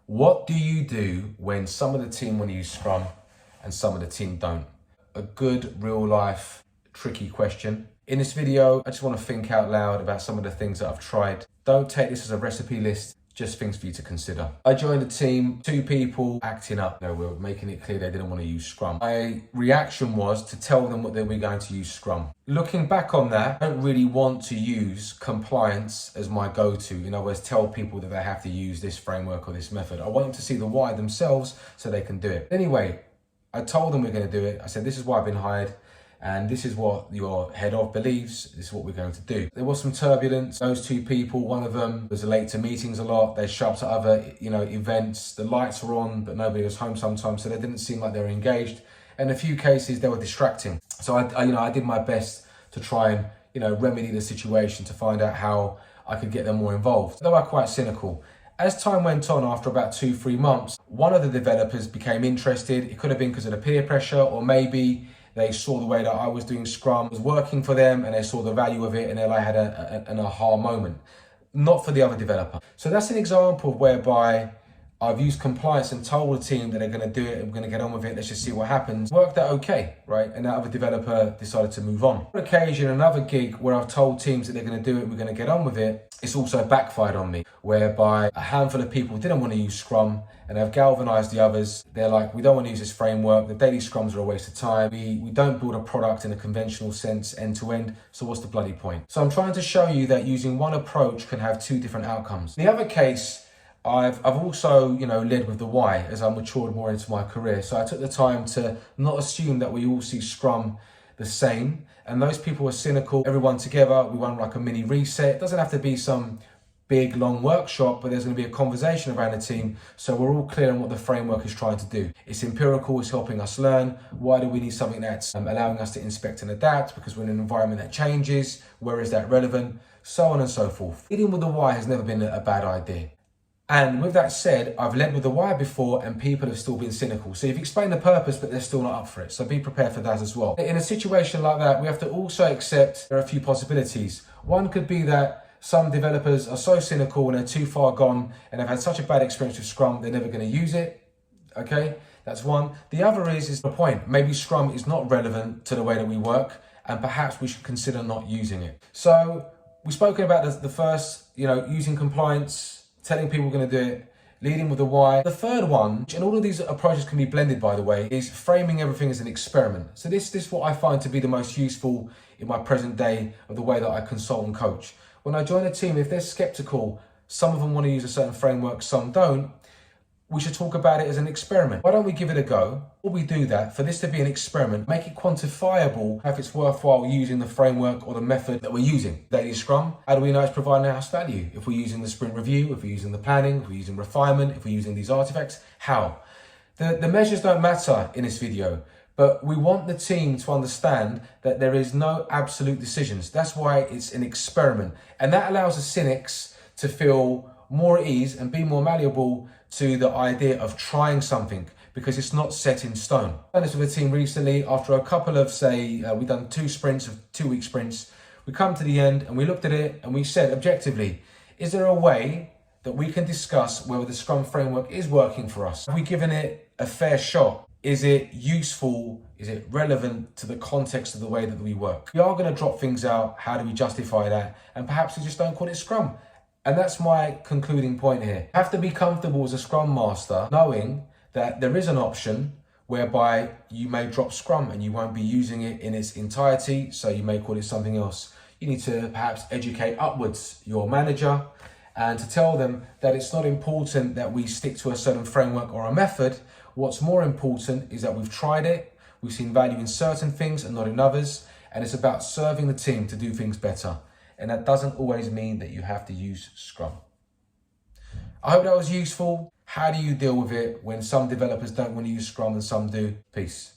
What do you do when some of the team want to use Scrum and some of the team don't? A good real life tricky question. In this video, I just want to think out loud about some of the things that I've tried. Don't take this as a recipe list, just things for you to consider. I joined a team, 2 people acting up. We were making it clear they didn't want to use Scrum. My reaction was to tell them what they were going to use Scrum. Looking back on that, I don't really want to use compliance as my go-to. In other words, tell people that they have to use this framework or this method. I want them to see the why themselves so they can do it. Anyway, I told them we're going to do it. I said, this is why I've been hired. And this is what your head of believes, this is what we're going to do. There was some turbulence. Those 2 people, one of them was late to meetings a lot. They showed up to other, events. The lights were on, but nobody was home sometimes, so they didn't seem like they were engaged. In a few cases, they were distracting. So I did my best to try and, remedy the situation to find out how I could get them more involved. They were quite cynical. As time went on, after about 2-3 months, one of the developers became interested. It could have been because of the peer pressure, or maybe they saw the way that I was doing Scrum was working for them and they saw the value of it and they had an aha moment. Not for the other developer. So that's an example whereby I've used compliance and told the team that they're going to do it and we're going to get on with it. Let's just see what happens. Worked out okay, right? And that other developer decided to move on. On occasion, another gig where I've told teams that they're going to do it, we're going to get on with it. It's also backfired on me, whereby a handful of people didn't want to use Scrum and have galvanized the others. They're like, we don't want to use this framework. The daily Scrums are a waste of time. We don't build a product in a conventional sense end to end. So what's the bloody point? So I'm trying to show you that using one approach can have 2 different outcomes. In the other case, I've also, led with the why as I matured more into my career. So I took the time to not assume that we all see Scrum the same. And those people were cynical. Everyone together, we run like a mini reset. It doesn't have to be some big, long workshop, but there's going to be a conversation around the team. So we're all clear on what the framework is trying to do. It's empirical, it's helping us learn. Why do we need something that's allowing us to inspect and adapt? Because we're in an environment that changes. Where is that relevant? So on and so forth. Leading with the why has never been a bad idea. And with that said, I've led with the why before and people have still been cynical. So you've explained the purpose, but they're still not up for it. So be prepared for that as well. In a situation like that, we have to also accept there are a few possibilities. One could be that some developers are so cynical and they're too far gone and have had such a bad experience with Scrum, they're never going to use it. Okay, that's one. The other is the point. Maybe Scrum is not relevant to the way that we work and perhaps we should consider not using it. So we've spoken about the first, using compliance, telling people we're going to do it, leading with the why. The third one, and all of these approaches can be blended by the way, is framing everything as an experiment. So this is what I find to be the most useful in my present day of the way that I consult and coach. When I join a team, if they're skeptical, some of them want to use a certain framework, some don't, we should talk about it as an experiment. Why don't we give it a go? Or we do that, for this to be an experiment, make it quantifiable if it's worthwhile using the framework or the method that we're using. Daily Scrum, how do we know it's providing house value? If we're using the sprint review, if we're using the planning, if we're using refinement, if we're using these artifacts, how? The measures don't matter in this video, but we want the team to understand that there is no absolute decisions. That's why it's an experiment. And that allows the cynics to feel more at ease and be more malleable to the idea of trying something because it's not set in stone. I've done this with a team recently after a couple of, we've done 2 sprints of 2-week sprints. We come to the end and we looked at it and we said objectively, is there a way that we can discuss whether the Scrum framework is working for us? Have we given it a fair shot? Is it useful? Is it relevant to the context of the way that we work? We are going to drop things out. How do we justify that? And perhaps we just don't call it Scrum. And that's my concluding point here. You have to be comfortable as a Scrum Master knowing that there is an option whereby you may drop Scrum and you won't be using it in its entirety, so you may call it something else. You need to perhaps educate upwards your manager and to tell them that it's not important that we stick to a certain framework or a method. What's more important is that we've tried it, we've seen value in certain things and not in others, and it's about serving the team to do things better. And that doesn't always mean that you have to use Scrum. I hope that was useful. How do you deal with it when some developers don't want to use Scrum and some do? Peace.